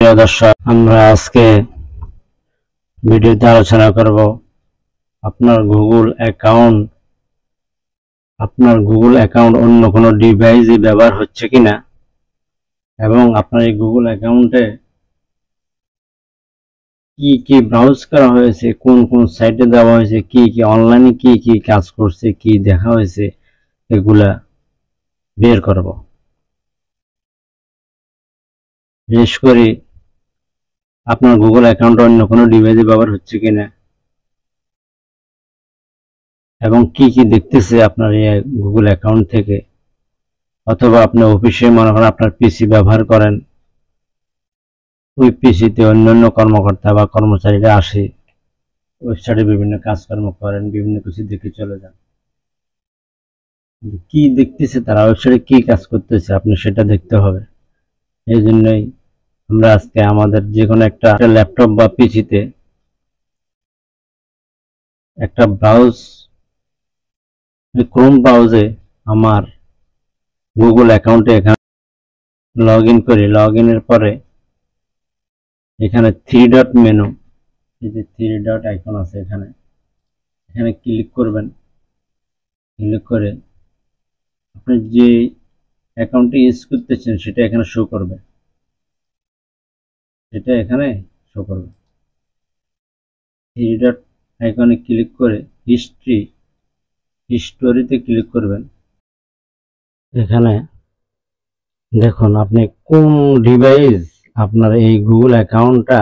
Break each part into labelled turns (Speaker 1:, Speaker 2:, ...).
Speaker 1: প্রিয় দর্শক, আমরা আজকে ভিডিওতে আলোচনা করব আপনার গুগল অ্যাকাউন্ট অন্য কোনো ডিভাইসে ব্যবহার হচ্ছে কিনা এবং আপনার এই গুগল অ্যাকাউন্টে কি কি ব্রাউজ করা হয়েছে, কোন কোন সাইটে দেওয়া হয়েছে, কি কি অনলাইনে কি কি কাজ করছে, কি দেখা হয়েছে, এগুলা বের করব। বিশেষ করে আপনার গুগল অ্যাকাউন্ট অন্য কোনো ডিভাইসে ব্যবহার হচ্ছে কিনা এবং কি কি দেখতেছে আপনার এই গুগল অ্যাকাউন্ট থেকে, অথবা আপনি অফিসে মনে করেন আপনার পিসি ব্যবহার করেন, ওই পিসিতে অন্যান্য কর্মকর্তা বা কর্মচারীরা আসে, ওয়েবসাইটে বিভিন্ন কাজকর্ম করেন, বিভিন্ন কিছু দেখে চলে যান। কি দেখতেছে তারা, ওয়েবসাইটে কি কাজ করতেছে, আপনি সেটা দেখতে হবে। এই জন্যই আমরা আজকে আমাদের যে কোনো একটা ল্যাপটপ বা পিসিতে একটা ক্রোম ব্রাউজে আমার গুগল অ্যাকাউন্টে এখানে লগ ইন করি। লগ ইনের পরে এখানে থ্রি ডট মেনু, এই যে থ্রি ডট আইকন আছে, এখানে ক্লিক করবেন। ক্লিক করে আপনি যে অ্যাকাউন্টটি ইউজ করতেছেন সেটা এখানে শো করবে, থ্রি ডট আইকনে ক্লিক করে হিস্টোরিতে ক্লিক করবেন। এখানে দেখুন আপনি কোন ডিভাইস, আপনার এই গুগল অ্যাকাউন্টটা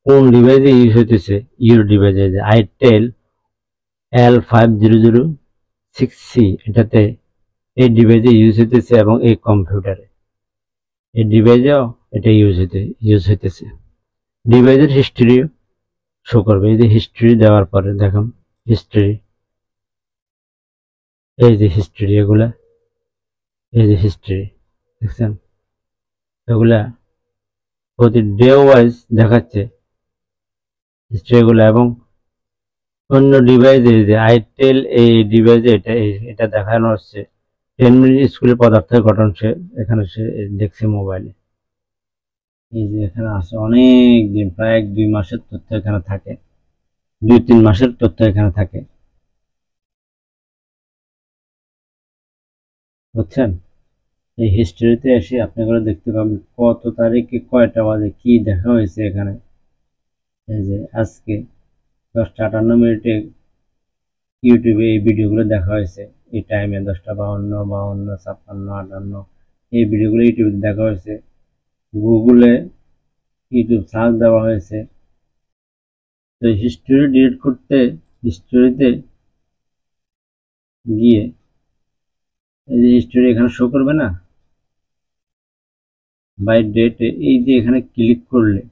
Speaker 1: কোন ডিভাইসে ইউজ হইতেছে। ইউর ডিভাইসে যে আইটেল L5006C, এটাতে এই ডিভাইসে ইউজ হইতেছে এবং এই কম্পিউটারে এই ডিভাইসেও এটা ইউজ হইতেছে। ডিভাইসের হিস্ট্রি শো করবে। এই যে হিস্ট্রি দেওয়ার পরে দেখুন হিস্ট্রি, এই যে হিস্ট্রি, এগুলা এই যে হিস্ট্রি দেখছেন, এগুলা প্রতি ডে ওয়াইজ দেখাচ্ছে হিস্ট্রিগুলো। এবং অন্য ডিভাইসে যে আইটেল, এই ডিভাইসে এটা দেখানো হচ্ছে 10 মিনিট স্কুলে পদার্থের গঠন, সে দেখছে মোবাইলে। এই যে এখানে আসে অনেক দিন, প্রায় 1-2 মাসের তথ্য এখানে থাকে, 2-3 মাসের তথ্য এখানে থাকে, বুঝছেন। এই হিস্ট্রিতে এসে আপনি এগুলো দেখতে পাবেন কত তারিখে কয়টা বাজে কি দেখা হয়েছে এখানে। এই যে আজকে 10:58 ইউটিউবে এই ভিডিওগুলো দেখা হয়েছে, এই টাইমে 10:52, 52, 56, 58 এই ভিডিওগুলো ইউটিউবে দেখা হয়েছে। গুগলে ইউটিউব সার্চ দেওয়া হয়েছে। তো হিস্ট্রি ডিলিট করতে হিস্ট্রিতে গিয়ে এই যে হিস্ট্রি এখানে শো করবে না, বাই ডেটে, এই যে এখানে ক্লিক করলে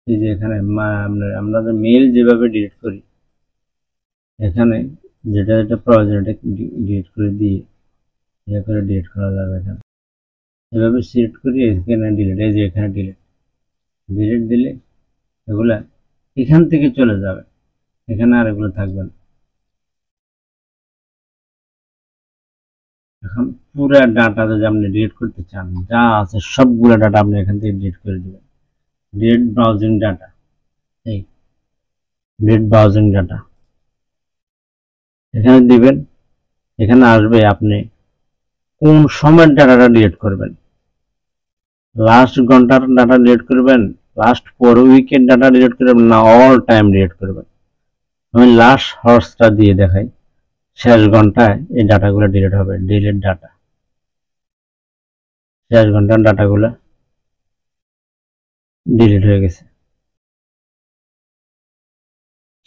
Speaker 1: এই যে এখানে আমরা মেল যেভাবে ডিলিট করি, এখানে যেটা যেটা প্রয়োজন এটা ডিলিট করে দিয়ে ডিলিট করা যাবে। এখানে এভাবে সিলেক্ট করি, এখানে ডিলিট, এই যে এখানে ডিলিট দিলে এগুলা এখান থেকে চলে যাবে, এখানে আর এগুলো থাকবে না। এখন পুরো ডাটা যদি আপনি ডিলিট করতে চান, যা আছে সবগুলো ডাটা আপনি এখান থেকে ডিলিট করে দেবেন। ডিলিট ব্রাউজিং ডাটা, এই ডিলিট ব্রাউজিং ডাটা এখানে দিবেন। এখানে আসবে আপনি কোন সময়ের ডাটাটা ডিলিট করবেন, লাস্ট ঘন্টার ডাটা ডিলিট করবেন, লাস্ট 4 উইকের ডাটা ডিলিট করবেন, না অল টাইম ডিলিট করবেন। আমি লাস্ট হর্সটা দিয়ে দেখাই, শেষ ঘন্টায় এই ডাটাগুলো ডিলিট হবে। ডিলিট ডাটা, শেষ ঘন্টার ডাটাগুলো ডিলিট হয়ে গেছে।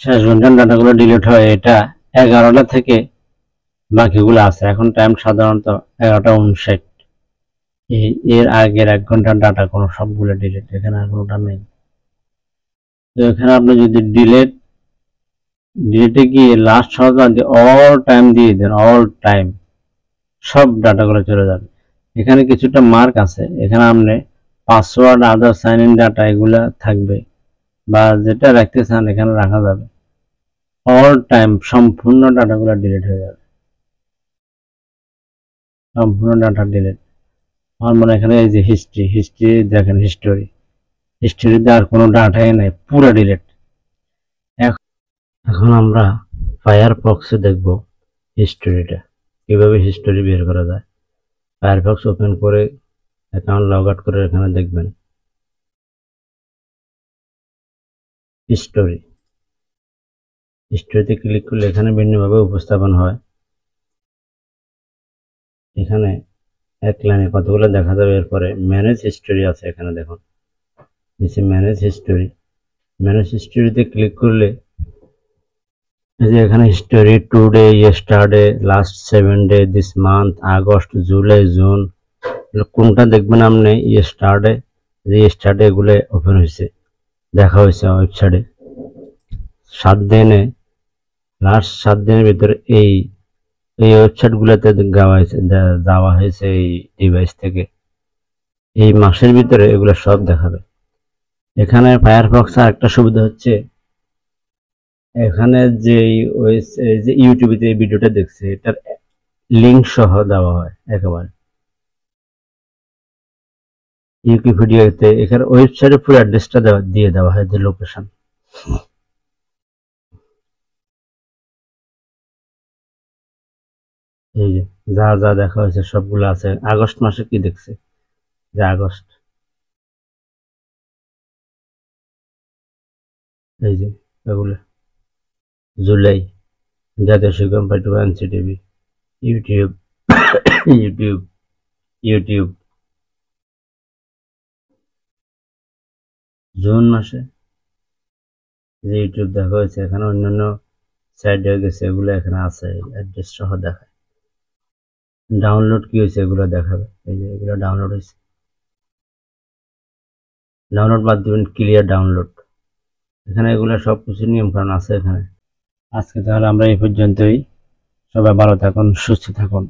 Speaker 1: শেষ ঘন্টার ডাটাগুলো ডিলিট হয়, এটা 11টা থেকে বাকিগুলো আছে। এখন টাইম সাধারণত 11টা 59। এর আগের 1 ঘন্টার ডাটা কোনো সবগুলো ডিলিট, এখানে আর কোনোটা নেই। তো এখানে আপনি যদি ডিলিটে গিয়ে লাস্ট হওয়ার অল টাইম দিয়ে দেন, অল টাইম সব ডাটাগুলো চলে যাবে। এখানে কিছুটা মার্ক আছে, এখানে আপনি password, other sign in data এগুলা থাকবে, বা যেটা রাখতে চান এখানে রাখা যাবে। অল টাইম সম্পূর্ণ ডাটাগুলো ডিলিট হয়ে যাবে, সম্পূর্ণ ডাটা ডিলিট। আমার মনে হয় এখানে এই যে হিস্ট্রি দেখেন, হিস্টোরিতে আর কোনো ডাটাই নাই, পুরো ডিলেট। এখন আমরা ফায়ারফক্সে দেখব হিস্টোরিটা, কিভাবে হিস্টোরি বের করা যায়। ফায়ারফক্স ওপেন করে অ্যাকাউন্ট লগ আউট করে এখানে দেখবেন হিস্টোরিতে ক্লিক করলে এখানে ভিন্নভাবে উপস্থাপন হয়। এখানে এক লাইনে কতগুলো দেখা যাবে। এরপরে ম্যানেজ হিস্টোরি আছে, এখানে দেখুন নিচে ম্যানেজ হিস্টোরিতে ক্লিক করলে এই যে এখানে history today, yesterday, last 7 day, this month, August, July, June, কোনটা দেখবেন আপনি। ইয়েস্টারডে এগুলো ওপেন হয়েছে, দেখা হয়েছে ওয়েবসাইটে 7 দিনে, লাস্ট 7 দিনের ভিতরে এই ওয়েবসাইটগুলোতে দেওয়া হয়েছে এই ডিভাইস থেকে। এই মাসের ভিতরে এগুলো সব দেখাবে। এখানে ফায়ারফক্স আর একটা সুবিধা হচ্ছে, এখানে যে ইউটিউবে এই ভিডিওটা দেখছে এটার লিঙ্ক সহ দেওয়া হয় একেবারে। উইকিপিডিয়াতে এখানে ওয়েবসাইটে পুরো অ্যাড্রেসটা দিয়ে দেওয়া হয়, যে লোকেশন। এই যে যা যা দেখা হয়েছে সবগুলো আছে। আগস্ট মাসে কি দেখছে, যে আগস্ট, এই যে এগুলো, জুলাই, জাতীয় শিক্ষা পাঠ্যক্রম, NCTB, YouTube YouTube YouTube June মাসে যে ইউটিউব দেখা হয়েছে, এখানে অন্যান্য সাইড হয়ে গেছে, এগুলো এখানে আছে, অ্যাড্রেস সহ দেখায়। ডাউনলোড কি হয়েছে এগুলো দেখাবে, এই যে এগুলো ডাউনলোড হয়েছে, ডাউনলোড বাদ দিবেন, ক্লিয়ার ডাউনলোড। এখানে এগুলো সব কিছু নিয়ম কারণ আছে এখানে। আজকে তাহলে আমরা এই পর্যন্তই। সবাই ভালো থাকুন, সুস্থ থাকুন।